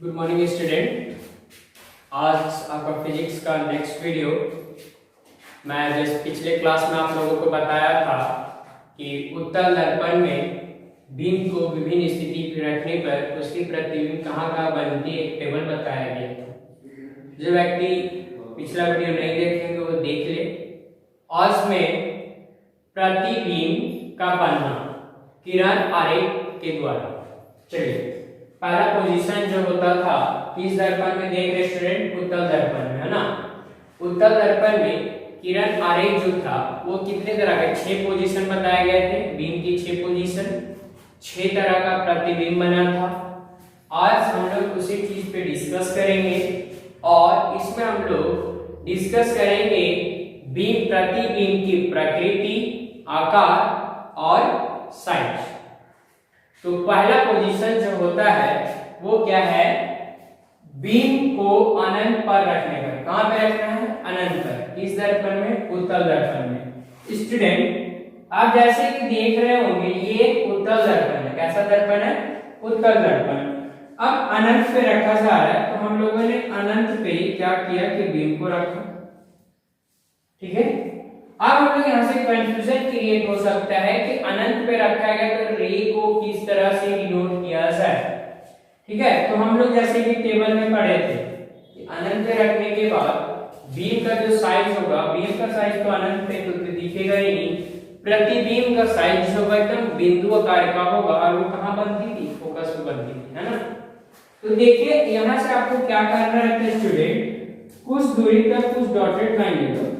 Good morning student. आज आपका physics का नेक्स्ट वीडियो। मैं जैसे पिछले क्लास में आप लोगों को बताया था कि उत्तल दर्पण में बीम को विभिन्न स्थिति पर रखने पर उसकी प्रतिबिंब कहाँ बनती है एक टेबल बताया गया था। जो व्यक्ति पिछला वीडियो नहीं देखेंगे वो देख ले। आज में प्रतिबिंब का बनना किरण आरेख के द्वारा। चलिए, पहला पोजीशन जो होता था किस दर्पण में देख रहे स्टूडेंट? उत्तल दर्पण में, है ना। उत्तल दर्पण में किरण आरेख जो था वो कितने तरह के 6 पोजीशन बताए गए थे। बीम की 6 पोजीशन, 6 तरह का प्रतिबिंब बना था। आज हम लोग उसी चीज पे डिस्कस करेंगे और इसमें हम लोग डिस्कस करेंगे बीम प्रतिबिंब की प्रकृति, आकार और साइज। तो पहला पोजीशन जो होता है वो क्या है? बीम को अनंत पर रखने पर। कहां पे रखना है? अनंत पर। इस दर्पण में, उत्तल दर्पण में। स्टूडेंट आप जैसे कि देख रहे होंगे ये उत्तल दर्पण है। कैसा दर्पण है? उत्तल दर्पण। अब अनंत पे रखा जा रहा है तो हम लोगों ने अनंत पे क्या किया कि बीम को रखा। ठीक है। अब हम लोग यहाँ से कंफ्यूजन क्रिएट हो सकता है कि अनंत पे रखा गया तो रे को किस तरह से डिनोट किया जाए। ठीक है, तो हम लोग जैसे कि टेबल में पढ़े थे कि अनंत पे रखने के बाद बीम का जो साइज होगा, बीम का साइज तो अनंत पे तो दिखेगा ही नहीं। प्रतिबिंब का साइज होगा एकदम बिंदु आकार का होगा और वो कहाँ बनती थी? फोकस पे बनती थी, है ना। तो देखिए यहाँ से आपको क्या करना रहता है स्टूडेंट, कुछ दूरी तक कुछ डॉटेड लाइन लेगा।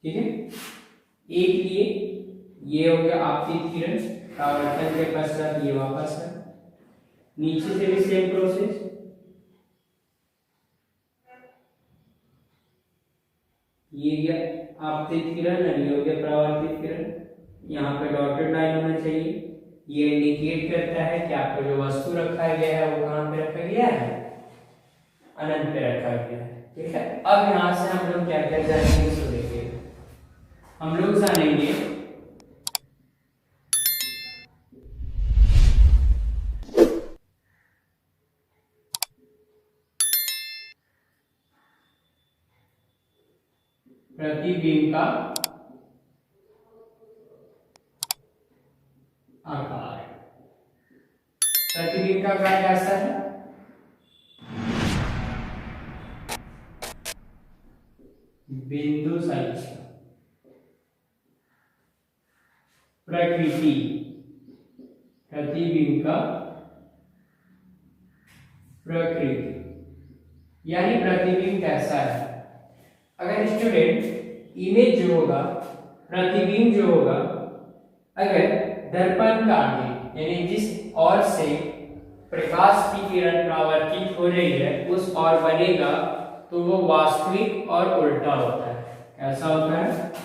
ठीक है, एक लिए ये हो गया आपतित किरण, परावर्तन के पश्चात ये वापस है। नीचे से भी सेम प्रोसेस। ये गया आपतित किरण और ये हो गया परावर्तित किरण। यहाँ पे डॉटेड लाइन होना चाहिए। ये इंडिकेट करता है कि आपको जो वस्तु रखा गया है वो कहाँ पे रखा गया है? अनंत पे रखा गया है। ठीक है, अब यहाँ से हम लोग क्या क्या जानेंगे इसको देखिए। हम लोग जानेंगे प्रतिबिंब का आकार। प्रतिबिंब का आकार कैसा है? बिंदु साइज। प्रकृति, प्रतिबिंब का प्रकृति यानी प्रतिबिंब कैसा है। अगर स्टूडेंट इमेज जो होगा, प्रतिबिंब जो होगा, अगर दर्पण का आगे यानी जिस ओर से प्रकाश की किरण परावर्तित हो रही है उस ओर बनेगा तो वो वास्तविक और उल्टा होता है। ऐसा होता है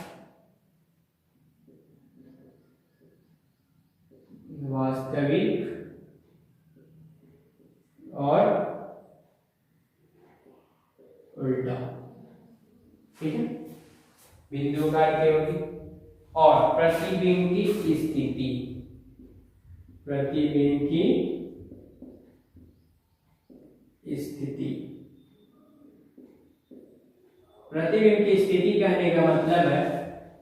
वास्तविक और उल्टा। ठीक है, बिंदु आकार की होगी। और प्रतिबिंब की स्थिति, प्रतिबिंब की स्थिति, प्रतिबिंब की स्थिति कहने का मतलब है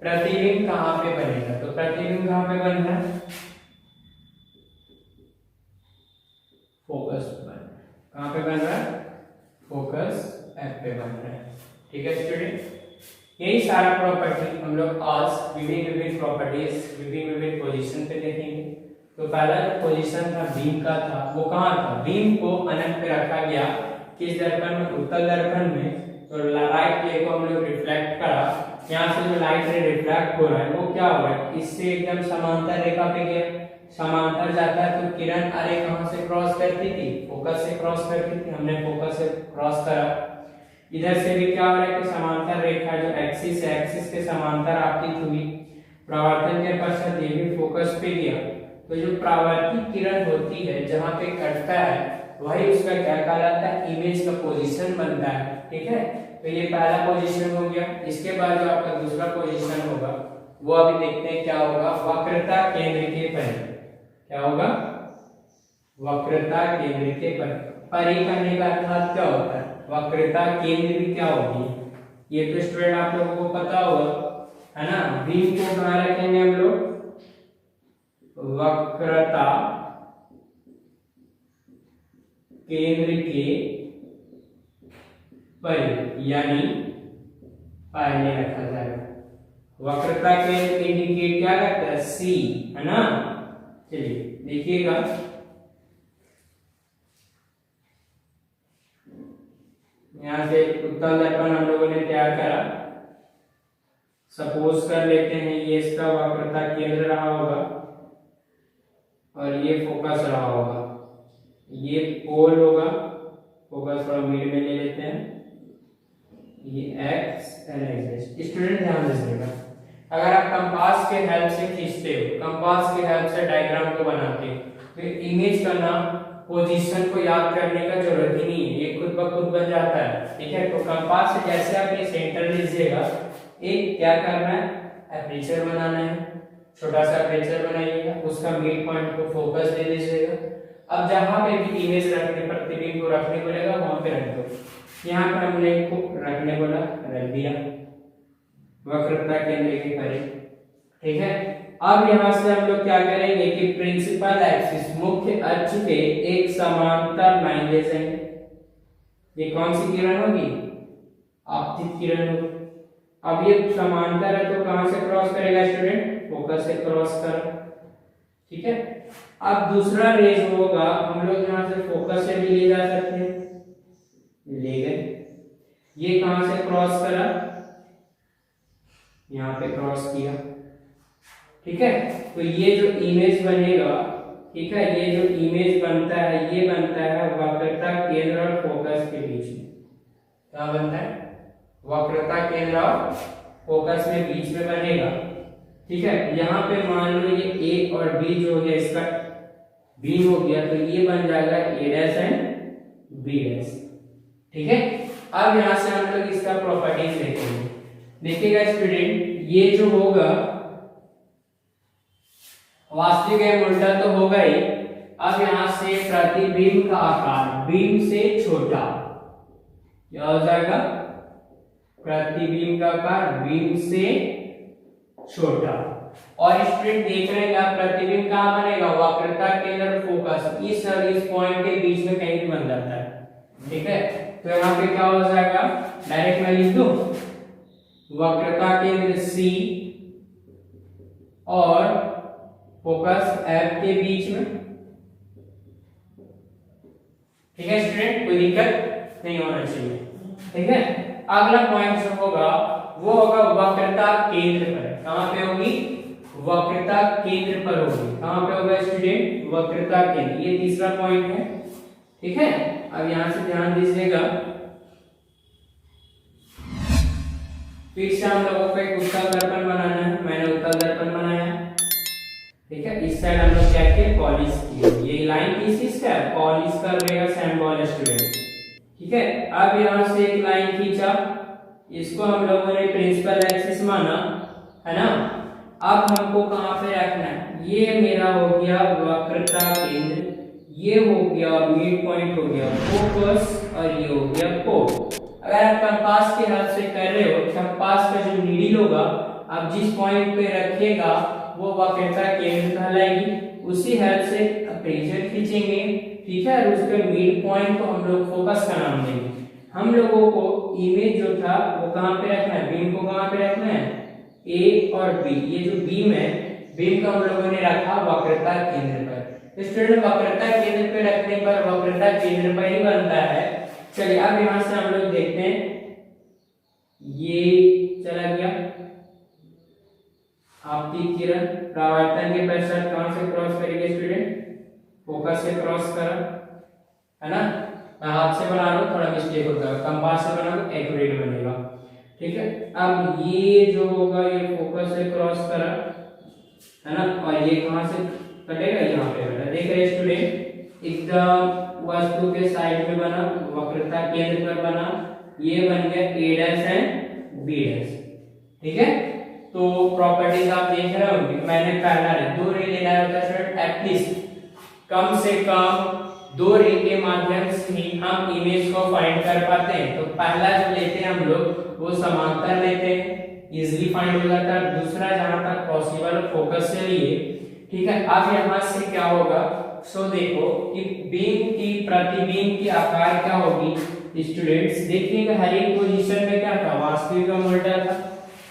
प्रतिबिंब कहां पे बनेगा। तो प्रतिबिंब कहां पे बन रहा है? फोकस बन रहा है। कहां पे बन रहा है? फोकस एफ पे बन रहा है। ठीक है स्टूडेंट, यही सारा प्रॉपर्टी हम लोग आज विभिन्न प्रॉपर्टीज विभिन्न पोजीशन पे देखेंगे। तो पहला जो पोजीशन था बीम का था वो कहाँ था? बीम को अनंत पे रखा गया। किस दर्पण में? उत्तल दर्पण में। तो लाइट रे को हम लोग रिफ्लेक्ट करा। यहाँ से जो लाइट रे रिफ्लेक्ट हो रहा है वो क्या हो रहा है? इससे एकदम समांतर रेखा पे गया। समांतर जाता है तो किरण अरे कहां से क्रॉस करती थी? फोकस से क्रॉस करती थी। हमने फोकस से क्रॉस करा। इधर से भी क्या हो रहा है कि समांतर रेखा जो एक्सिस है, एक्सिस के समांतर आपतित हुई। परावर्तन के पश्चात ये भी फोकस पे गया। तो जो परावर्तित किरण होती है जहां पे कटता है वही उसका क्या कहलाता है, इमेज का पोजीशन बनता है। ठीक है, तो ये पहला पोजीशन हो गया। इसके बाद जो आपका दूसरा पोजीशन होगा वो अभी देखते हैं क्या होगा, वक्रता केंद्र के परे। क्या होगा, वक्रता केंद्र के परे करने का अर्थात क्या होता है, वक्रता केंद्र भी क्या होगी, ये तो स्टूडेंट आप लोगों को पता होगा है ना। बीम को कहाँ रखेंगे हम लोग, वक्रता केंद्र के परे यानी पहले रखा जाएगा। वक्रता केंद्र इंडिकेट क्या करता है, सी, है ना। चलिए देखिएगा, यहां से उत्तल दर्पण हम लोगों ने तैयार करा। सपोज कर लेते हैं ये इसका वक्रता केंद्र रहा होगा और ये फोकस रहा होगा, ये पोल होगा, फोकस थोड़ा मिड में ले लेते हैं, ये एक्स एंड एक्स। स्टूडेंट ध्यान दीजिएगा, अगर आप कंपास के हेल्प से खींचते हो, कंपास के हेल्प से डायग्राम को बनाते हो, तो इमेज का नाम पोजीशन को याद करने का जरूरत ही नहीं है, ये खुद ब खुद बन जाता है। ठीक है, तो कंपास से जैसे आप ये सेंटर लीजिएगा, एक क्या करना है, एपर्चर बनाना है, छोटा सा एपर्चर बनाइएगा, उसका मिड पॉइंट को फोकस दे दीजिएगा। अब जहां पे भी इमेज रखने, प्रतिबिंब को रखने बोलेगा वहां पे रख दो। यहाँ पे हमने इसको रखने बोला, रख दिया वक्रता केंद्र के परे। ठीक है, अब यहाँ से हम लोग क्या करेंगे कि प्रिंसिपल एक्सिस, मुख्य अक्ष के एक समांतर लाइन ले जाएंगे। ये कौन सी किरण होगी, आपतित किरण होगी। अब ये समांतर है तो कहां से क्रॉस करेगा स्टूडेंट, फोकस से क्रॉस कर। ठीक है, अब दूसरा रेज होगा, हम लोग यहाँ से फोकस से भी ले जा सकते हैं, ले गए। ये कहां से क्रॉस करा, यहाँ पे क्रॉस किया। ठीक है, तो ये जो इमेज बनेगा, ठीक है, ये जो इमेज बनता है ये बनता है वक्रता केंद्र और फोकस के बीच में। क्या बनता है, वक्रता केंद्र और फोकस में बीच में बनेगा। ठीक है, यहाँ पे मान लो ये ए और बी जो हो गया, इसका बी हो गया, तो ये बन जाएगा ए डैश एंड बी डैश। ठीक है, अब यहाँ से हम लोग इसका प्रॉपर्टीज देखेंगे। देखिएगा स्टूडेंट, ये जो होगा वास्तविक एवं उल्टा तो होगा ही। अब यहाँ से प्रतिबिंब का आकार बीम से छोटा, क्या हो जाएगा, प्रतिबिंब का आकार बीम से छोटा। और स्टूडेंट देख रहे हैं प्रतिबिंब कहाँ बनेगा, वक्रता केंद्र फोकस, इस पॉइंट के बीच में कहीं भी बन जाता है। ठीक है, तो यहाँ पे क्या हो जाएगा, डायरेक्ट मैं लिख दूं, वक्रता केंद्र सी और फोकस एफ के बीच में। ठीक है स्टूडेंट, कोई दिक्कत नहीं होना चाहिए। ठीक है, अगला पॉइंट जो होगा वो होगा वक्रता केंद्र पर। कहां पे होगी, वक्रता केंद्र पर होगी। कहां पे होगा स्टूडेंट, वक्रता केंद्र, ये तीसरा पॉइंट है। ठीक है, अब यहां से ध्यान दीजिएगा, फिर से हम लोगों को एक उत्तल दर्पण बनाना है। मैंने उत्तल दर्पण बनाया। ठीक है, इस साइड हम लोग क्या किए, पॉलिश किए। ये लाइन किस चीज का है, पॉलिश कर रहेगा सैम्बॉल स्टूडेंट। ठीक है, अब यहां से एक लाइन खींचा, इसको हम लोगों ने प्रिंसिपल एक्सिस माना, है ना। अब हमको कहां पे रखना है, ये मेरा हो गया वक्रता केंद्र, ये हो गया मिड पॉइंट हो गया फोकस, और ये हो गया पोल। अगर आप कंपास के हेल्प से कर रहे हो, कंपास का जो नीडल होगा आप जिस पॉइंट पे रखिएगा वो वक्रता केंद्र कहलाएगी। उसी हेल्प से अपर्चर खींचेंगे। ठीक है, और उसके मिड पॉइंट को हम लोग फोकस का नाम देंगे। हम लोगों को इमेज जो था वो कहां पे रखना है, बीम को कहां पे रखना है, ए और बी। ये जो बीम है, बीम का हम लोगों ने रखा वक्रता केंद्र पर। स्टूडेंट, वक्रता केंद्र पे रखने पर वक्रता केंद्र पर ही बनता है। चलिए अब यहां से हम लोग देखते हैं, ये चला गया आपकी किरण परावर्तन के पश्चात कहां से क्रॉस करेगी स्टूडेंट, फोकस से क्रॉस करा, है ना। मैं हाथ से बना रहा हूं, थोड़ा मिस्टेक होता है, कंपास से बना तो एक्यूरेट बनेगा। ठीक है, अब ये जो होगा ये फोकस से क्रॉस करा, है ना, और ये कहां से कटेगा, यहाँ पे कटा। देख रहे स्टूडेंट, एकदम वस्तु के साइड में बना, वक्रता केंद्र पर बना, ये बन गया ए डैश एंड बी डैश। ठीक है, तो प्रॉपर्टीज आप देख रहे होंगे, मैंने पहला दो रे लेना होता है स्टूडेंट, एटलीस्ट कम से कम दो रे के माध्यम से ही हम इमेज को फाइंड कर पाते हैं। तो पहला जो लेते हैं हम लोग वो समांतर लेते हैं, इजीली फाइंड हो जाता है। दूसरा जहां तक पॉसिबल फोकस से लिए। ठीक है, अब यहां से क्या होगा, सो देखो कि बीम की प्रतिबिंब की आकार क्या होगी स्टूडेंट्स, देखिएगा हर एक पोजीशन में क्या था, वास्तविक एवं उल्टा था।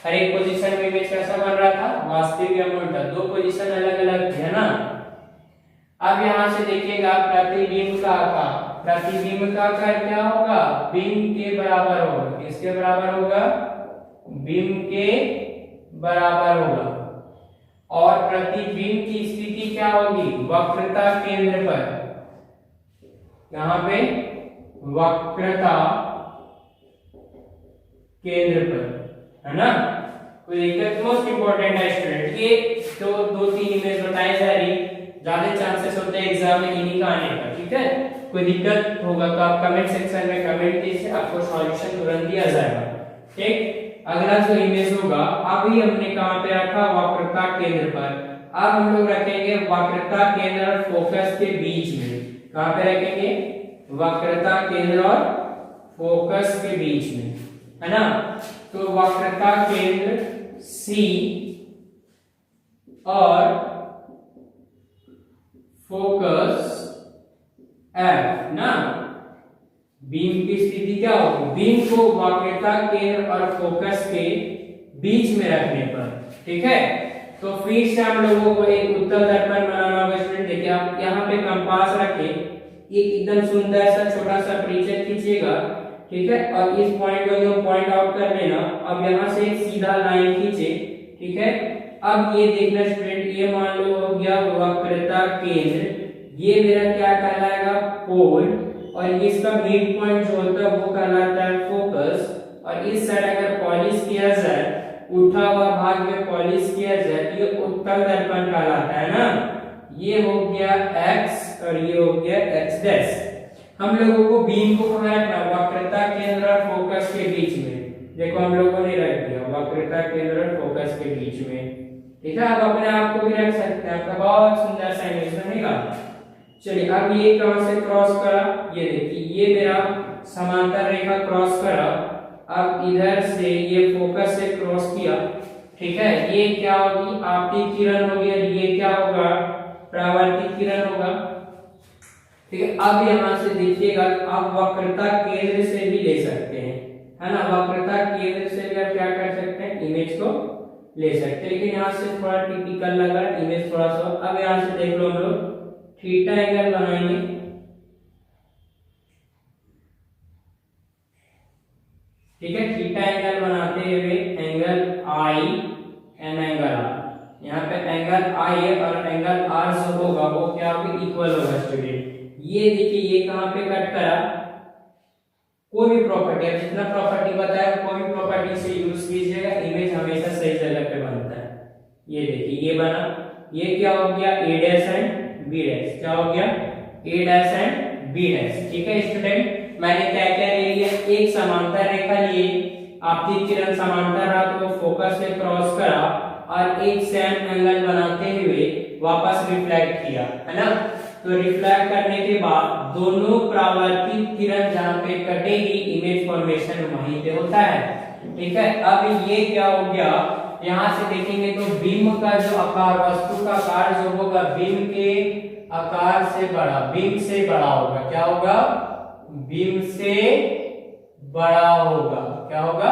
हर एक पोजीशन में इमेज कैसा बन रहा था, वास्तविक एवं उल्टा, दो पोजीशन अलग अलग थी, है ना। अब यहां से देखिएगा प्रतिबिंब का आकार, प्रतिबिंब का आकार क्या होगा, बिंब के बराबर होगा। किसके बराबर होगा, बिंब के बराबर होगा। और प्रतिबिंब की स्थिति क्या होगी, वक्रता केंद्र पर, यहां पे वक्रता केंद्र पर, है ना। कोई दिक्कत, मोस्ट इंपॉर्टेंट है स्टूडेंट, ये तो दो तीन इमेज बताई जा रही, ज्यादा चांसेस होते हैं एग्जाम में इन्हीं का आने का। ठीक है, कोई दिक्कत होगा तो आप कमेंट सेक्शन में कमेंट कीजिए, आपको सॉल्यूशन तुरंत दिया जाएगा। ठीक, अगला जो इमेज होगा, अभी हमने कहां पे रखा, वक्रता केंद्र पर। अब हम लोग रखेंगे वक्रता केंद्र और फोकस के बीच में। कहां पे रखेंगे, वक्रता केंद्र और फोकस के बीच में, है ना। तो वक्रता केंद्र C और फोकस F ना, बीम की स्थिति क्या होगी, बीम को वक्रता केंद्र और फोकस के बीच में रखने पर। ठीक है, तो फिर से हम लोगों को एक उत्तल दर्पण बनाना होगा स्टूडेंट। देखिए आप यहाँ पे कंपास रखे, एक एकदम सुंदर सा छोटा सा परिचय खींचिएगा। ठीक है, और इस पॉइंट को एकदम पॉइंट आउट कर लेना। अब यहाँ से एक सीधा लाइन खींचे। ठीक है, अब ये देखना स्टूडेंट, ये मान लो हो गया वक्रता केंद्र, ये मेरा क्या कहलाएगा, पोल, और इसका मिड पॉइंट जो होता है वो कहलाता है फोकस। और इस साइड अगर पॉलिश किया जाए, उठा हुआ भाग में पॉलिश किया जाए, ये उत्तल दर्पण कहलाता है ना। ये हो गया x और ये हो गया x डैश। हम लोगों को बीम को कहां रखना, वक्रता केंद्र और फोकस के बीच में। देखो हम लोगों ने रख दिया वक्रता केंद्र और फोकस के बीच में। ठीक है, आप अपने आप को भी रख सकते हैं, आपका बहुत सुंदर सा इमेज बनेगा। चलिए, अब ये कहां से क्रॉस करा, ये देखिए ये मेरा समांतर रेखा क्रॉस करा। अब इधर से ये फोकस से क्रॉस किया। ठीक है, ये क्या होगी, आपतित किरण होगी, और ये क्या होगा, परावर्तित किरण होगा। ठीक है, अब यहां से देखिएगा, आप वक्रता केंद्र से भी ले सकते हैं, है ना। वक्रता केंद्र से भी आप क्या कर सकते हैं, इमेज को ले सकते हैं। लेकिन यहाँ से थोड़ा टिपिकल लगा इमेज थोड़ा सा। अब यहाँ से देख लो हम लोग थीटा एंगल बनाएंगे। ठीक है, थीटा एंगल बनाते हुए angle I and angle R, यहाँ पे एंगल I है और एंगल R जो होगा वो क्या होगा, इक्वल होगा स्टूडेंट। ये देखिए ये कहाँ पे कट करा, कोई भी प्रॉपर्टी, अब जितना प्रॉपर्टी बताया कोई भी प्रॉपर्टी से यूज कीजिएगा, इमेज हमेशा सही जगह पे बनता है। ये देखिए ये बना, ये क्या हो गया, ए डैश एंड बी डैश, क्या हो गया, ए डैश एंड बी डैश। ठीक है स्टूडेंट, मैंने क्या क्या ले लिया, एक समांतर रेखा लिए, आपतित किरण समांतर रहा तो फोकस से क्रॉस करा, और एक सेम एंगल बनाते हुए वापस रिफ्लेक्ट किया, है ना। तो रिफ्लेक्ट करने के बाद दोनों परावर्तित किरण जहां पे कटेगी, इमेज फॉर्मेशन वहीं पे होता है। ठीक है, अब ये क्या हो गया, यहां से देखेंगे तो बीम का जो आकार, वस्तु का आकार जो होगा बीम के आकार से बड़ा, बीम से बड़ा होगा। क्या होगा, बीम से बड़ा होगा। क्या होगा,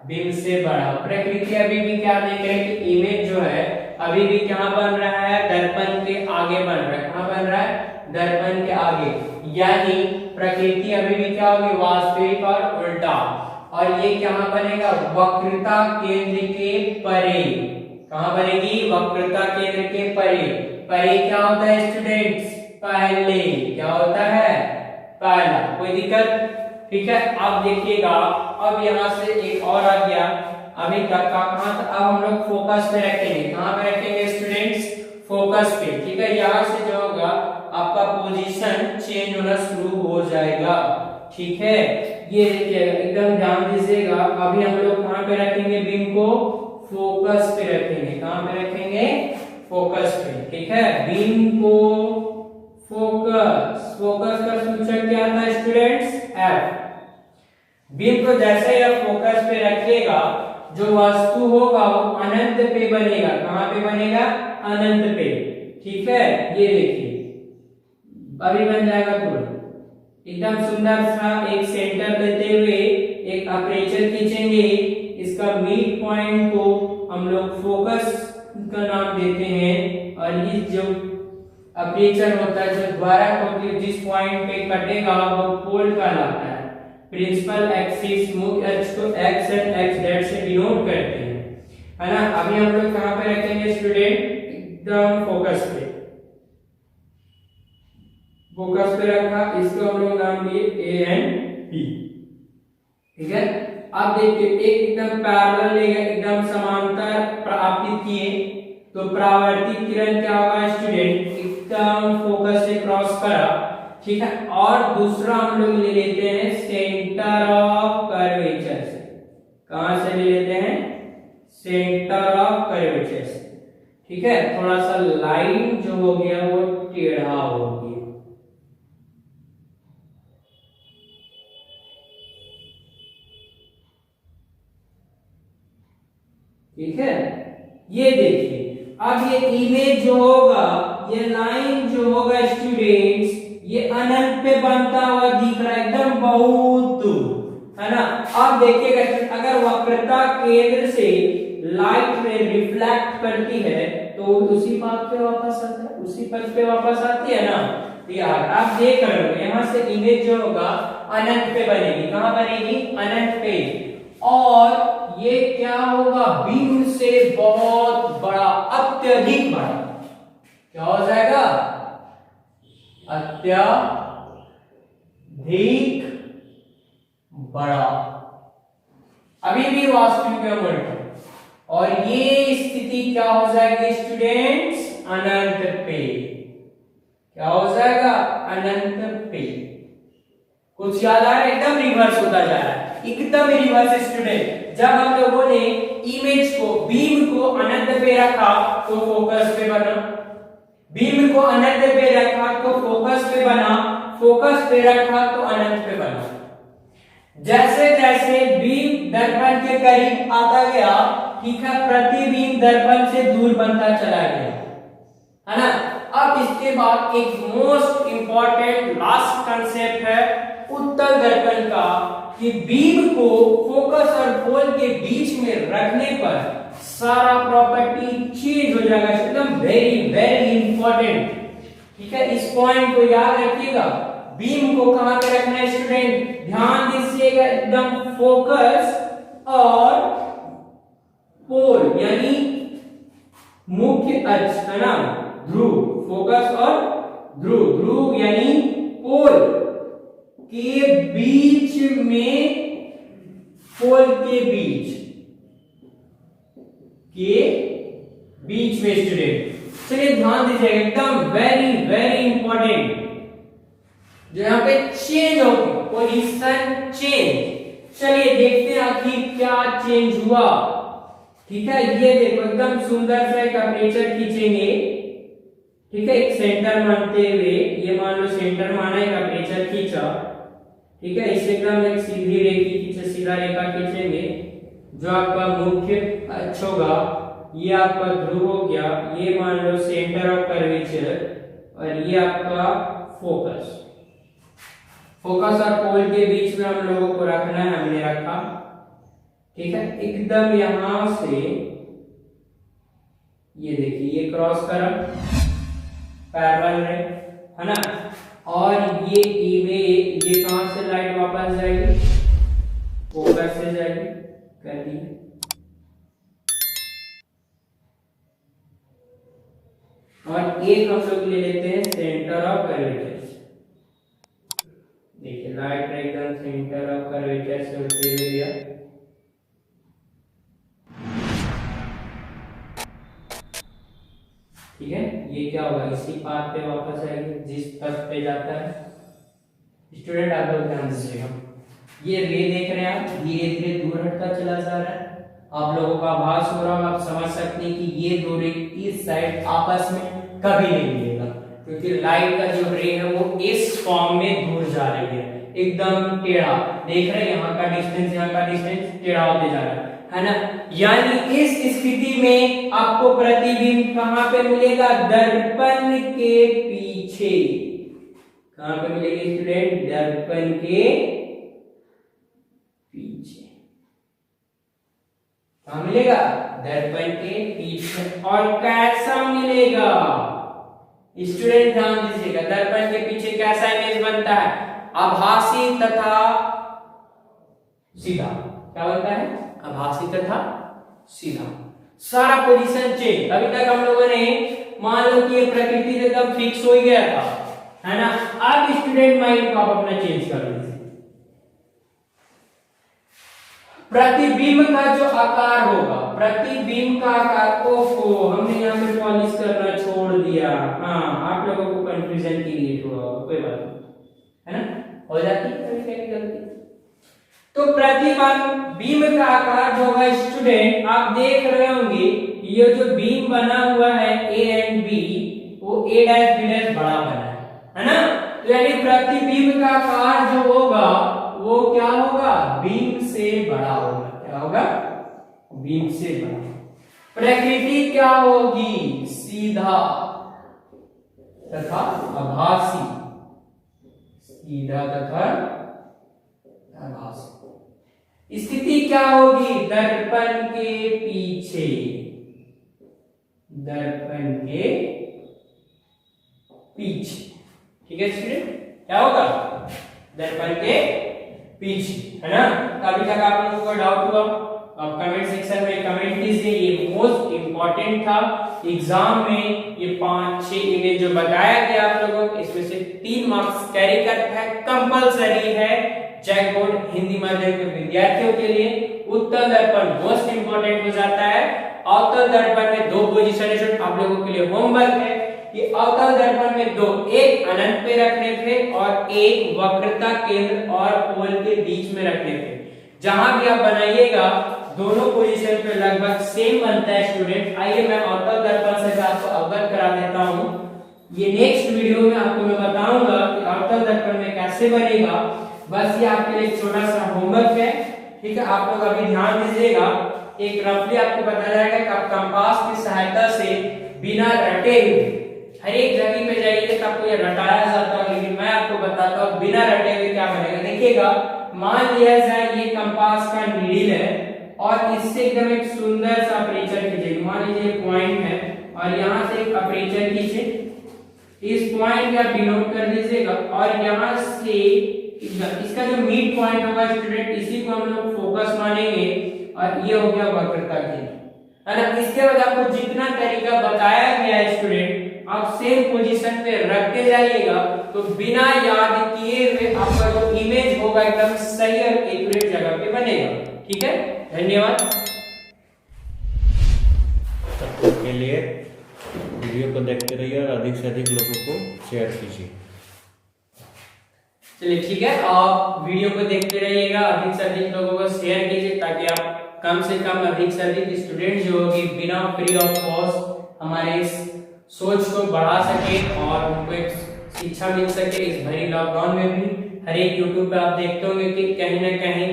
बीम से बड़ा। प्रकृति अभी भी क्या देख रहे हैं कि इमेज जो है अभी भी कहां बन रहा है, दर्पण के आगे बन रहा है। कहां बन रहा है, दर्पण के आगे, यानी प्रकृति अभी भी क्या होगी, वास्तविक और उल्टा। और ये कहां बनेगा, वक्रता केंद्र के परे। कहां बनेगी, वक्रता केंद्र के परे। परे क्या होता है स्टूडेंट्स, पहले। क्या होता है, पहला। कोई दिक्कत, ठीक है। अब देखिएगा, अब यहां से एक और आ गया, अभी तक का कहां था, अब हम लोग फोकस पे रखेंगे। कहां पे रखेंगे स्टूडेंट्स, फोकस पे। ठीक है, यहां से जो होगा आपका पोजीशन चेंज होना शुरू हो जाएगा। ठीक है, ये देखिएगा, एकदम ध्यान दीजिएगा। अभी हम लोग कहां पे रखेंगे बीम को? फोकस पे रखेंगे। कहां पे रखेंगे? फोकस पे। ठीक है, बीम को फोकस, फोकस का सूचक क्या था स्टूडेंट्स? एफ। बीम को जैसे ही आप फोकस पे रखिएगा, जो वस्तु होगा वो अनंत पे बनेगा। कहां पे बनेगा? अनंत पे। ठीक है, ये देखिए अभी बन जाएगा तुरंत। एकदम सुंदर सा एक सेंटर लेते हुए एक अपर्चर खींचेंगे। इसका मिड पॉइंट को हम लोग फोकस का नाम देते हैं, और ये जो अपर्चर होता है, जो द्वारक होती है, जिस पॉइंट पे कटेगा वो पोल कहलाता है। प्रिंसिपल एक्सिस मुख्य अक्ष को एक्स एंड एक्स डेट से डिनोट करते हैं, है ना। अभी हम लोग कहां पे रखेंगे स्टूडेंट? एकदम फोकस पे। फोकस पे रखा, इसको हम लोग नाम दिए ए एंड बी। ठीक है, अब देखिए एक एकदम पैरेलल लेगा, एकदम समांतर आपतित किए तो परावर्तित किरण क्या होगा स्टूडेंट? एकदम फोकस से क्रॉस करा। ठीक है, और दूसरा हम लोग ले लेते हैं सेंटर ऑफ कर्वेचर से। कहां से ले लेते हैं? सेंटर ऑफ कर्वेचर से। ठीक है, थोड़ा सा लाइन जो हो गया वो टेढ़ा हो गया। ठीक है, ये देखिए अब ये इमेज जो होगा, ये लाइन जो होगा स्टूडेंट्स, ये अनंत पे बनता हुआ दिख रहा है, एकदम बहुत दूर, है ना। अब देखिएगा अगर वक्रता केंद्र से लाइट में रिफ्लेक्ट करती है तो उसी पथ पे वापस आता है, उसी पथ पे वापस आती है ना। यार आप देख रहे हो यहां से इमेज जो होगा अनंत पे बनेगी। कहां बनेगी? अनंत पे। और ये क्या होगा? बीम से बहुत बड़ा, अत्यधिक बड़ा। क्या हो जाएगा? अत्यधिक बड़ा। अभी भी वास्तविक में उल्टा। और ये स्थिति क्या हो जाएगी स्टूडेंट्स? अनंत पे। क्या हो जाएगा? अनंत पे। कुछ याद आ रहा है? एकदम रिवर्स होता जा रहा है, एकदम रिवर्स स्टूडेंट। जब हम लोगों ने इमेज को, बीम को अनंत पे रखा तो फोकस पे बना, बीम को अनंत पे रखा तो फोकस पे बना, फोकस पे रखा तो अनंत पे बना। जैसे जैसे बीम दर्पण के करीब आता गया, ठीक है, प्रतिबिंब दर्पण से दूर बनता चला गया, है ना। अब इसके बाद एक मोस्ट इंपॉर्टेंट लास्ट कंसेप्ट है उत्तल दर्पण का, कि बीम को फोकस और पोल के बीच में रखने पर सारा प्रॉपर्टी चेंज हो जाएगा। एकदम वेरी वेरी इंपॉर्टेंट। ठीक है, इस पॉइंट को याद रखिएगा। बीम को कहां पे रखना है स्टूडेंट? ध्यान दीजिएगा, एकदम फोकस और पोल यानी मुख्य अक्ष, है ना, ध्रुव, फोकस और ध्रुव, ध्रुव यानी पोल के बीच में, पोल के बीच में स्टूडेंट। चलिए ध्यान दीजिएगा, एकदम वेरी वेरी इंपॉर्टेंट। जो यहाँ पे चेंज होगी, पोजीशन चेंज। चलिए देखते हैं आखिर क्या चेंज हुआ। ठीक है, ये देखो एकदम सुंदर सा एक अपर्चर खींचेंगे। ठीक है, एक सेंटर मानते हुए, ये मान लो सेंटर माना, एक अपर्चर खींचा। ठीक है, इसे एकदम एक सीधी रेखा, सीधा रेखा खींचेंगे। जो आपका मुख्य अक्ष होगा, ये आपका ध्रुव हो गया, ये मान लो सेंटर ऑफ कर्वेचर, और ये आपका फोकस। फोकस और पोल के बीच में हम लोगों को रखना है, हमने रखा। ठीक है, एकदम यहां से ये देखिए, ये क्रॉस करा पैरेलल रे, है ना। और ये इमेज, ये कहां से लाइट वापस जाएगी? फोकस से जाएगी, कर दी। और एक हम लोग ले लेते हैं सेंटर ऑफ कर्वेचर। देखिए लाइट एकदम सेंटर ऑफ कर्वेचर से होते हुए गया। ठीक है, ये क्या होगा, इसी पाथ पे वापस आएगी जिस पथ पे जाता है। स्टूडेंट आप लोग ध्यान दीजिएगा, ये रे देख रहे हैं आप, धीरे धीरे दूर हटता चला जा रहा है। आप लोगों का आभास हो रहा होगा, आप समझ सकते हैं कि ये दो रे इस साइड आपस में कभी नहीं मिलेगा, क्योंकि लाइट का जो रे है वो इस फॉर्म में दूर जा रही है, एकदम टेढ़ा। देख रहे हैं यहाँ का डिस्टेंस, यहाँ का डिस्टेंस टेढ़ा होते जा रहा है ना। यानी इस स्थिति में आपको प्रतिबिंब कहां पे मिलेगा, दर्पण के पीछे। कहां पे मिलेगी स्टूडेंट, दर्पण के पीछे। कहां मिलेगा, दर्पण के पीछे। और कैसा मिलेगा स्टूडेंट, ध्यान दीजिएगा, दर्पण के पीछे कैसा इमेज बनता है, आभासी तथा सीधा। क्या बनता है, आभासी तथा सीधा। सारा पोजीशन चेंज। अभी तक हम लोगों ने मान लो कि ये प्रकृति एकदम फिक्स हो ही गया था, है ना। अब स्टूडेंट माइंड को आप अपना चेंज कर लीजिए। प्रतिबिंब का जो आकार होगा, प्रतिबिंब का आकार, ओहो हमने यहाँ पे पॉलिश करना छोड़ दिया। हाँ, आप लोगों को कंफ्यूजन के लिए थोड़ा, कोई बात नहीं, है ना, हो जाती है कभी कभी गलती। तो प्रतिबिंब का आकार जो होगा स्टूडेंट, आप देख रहे होंगे ये जो बीम बना हुआ है ए एंड बी, वो ए डैश बी डैश बड़ा बना है ना। तो यानी प्रतिबिंब का आकार जो होगा वो क्या होगा, बीम से बड़ा होगा। क्या होगा, बीम से बड़ा। प्रकृति क्या होगी, सीधा तथा आभासी, सीधा तथा आभासी। स्थिति क्या होगी, दर्पण के पीछे, दर्पण के पीछे। ठीक है स्टूडेंट, क्या होगा, दर्पण के पीछे, है ना। अभी तक आप लोगों को डाउट हुआ, आप कमेंट सेक्शन में कमेंट कीजिए। ये मोस्ट इंपॉर्टेंट था एग्जाम में, ये 5-6 इमेज जो बताया गया आप लोगों को, इसमें से 3 मार्क्स कैरी करता है, कंपलसरी है जैक बोर्ड हिंदी माध्यम के विद्यार्थियों के लिए। उत्तल दर्पण मोस्ट इंपॉर्टेंट हो जाता है। अवतल दर्पण में 2 पोजीशन है, आप लोगों के लिए होमवर्क है कि अवतल दर्पण में 2, एक अनंत पे रखने थे और एक वक्रता केंद्र और पोल के बीच में रखने थे। जहां भी आप बनाइएगा दोनों पोजीशन पे लगभग सेम बनता है स्टूडेंट। आइए मैं अवतल दर्पण से आपको अवगत करा देता हूं। ये नेक्स्ट वीडियो में आपको मैं बताऊंगा कि अवतल दर्पण में कैसे बनेगा। बस ये आपके लिए छोटा सा होमवर्क है, ठीक है। आप लोग अभी ध्यान दीजिएगा, एक रफली आपको बताया जाएगा कि आप कंपास की सहायता से बिना रटे हुए हर एक जगह पे जाइए तो आपको ये रटाया जाता है, लेकिन मैं आपको बताता हूँ बिना रटे हुए क्या बनेगा। देखिएगा, मान लिया जाए ये कंपास का नीडल है और इससे एकदम एक सुंदर सा अपर्चर खींचिए। मान लीजिए पॉइंट है और यहाँ से एक अपर्चर खींचे, इस पॉइंट का डिनोट कर दीजिएगा और यहाँ से इसका जो मिड पॉइंट होगा स्टूडेंट, इसी को हम लोग फोकस मानेंगे और ये हो गया वक्रता केंद्र, है ना। इसके बाद आपको जितना तरीका बताया गया है स्टूडेंट, आप सेम पोजीशन पे रखते जाइएगा तो बिना याद किए हुए आपका जो इमेज होगा एकदम सही और एक्यूरेट जगह पे बनेगा। ठीक है, धन्यवाद। तब तक के लिए वीडियो को देखते रहिए और अधिक से अधिक लोगों को शेयर कीजिए। चलिए ठीक है, आप वीडियो को देखते रहिएगा, अधिक से अधिक लोगों को शेयर कीजिए ताकि आप कम से कम अधिक से अधिक स्टूडेंट जो होगी बिना फ्री ऑफ कॉस्ट हमारे इस सोच को बढ़ा सके और उनको एक शिक्षा मिल सके इस भरी लॉकडाउन में भी। हर एक यूट्यूब पे आप देखते होंगे कि कहीं ना कहीं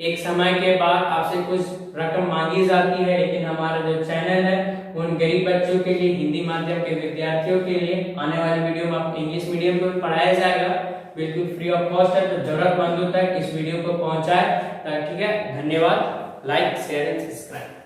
एक समय के बाद आपसे कुछ रकम मांगी जाती है, लेकिन हमारा जो चैनल है उन गरीब बच्चों के लिए, हिंदी माध्यम के विद्यार्थियों के लिए आने वाले वीडियो में आपको इंग्लिश मीडियम को पढ़ाया जाएगा, बिल्कुल फ्री ऑफ कॉस्ट है। तो जरूरतमंदों तक इस वीडियो को पहुंचाए। ठीक है, धन्यवाद। Like, share and subscribe.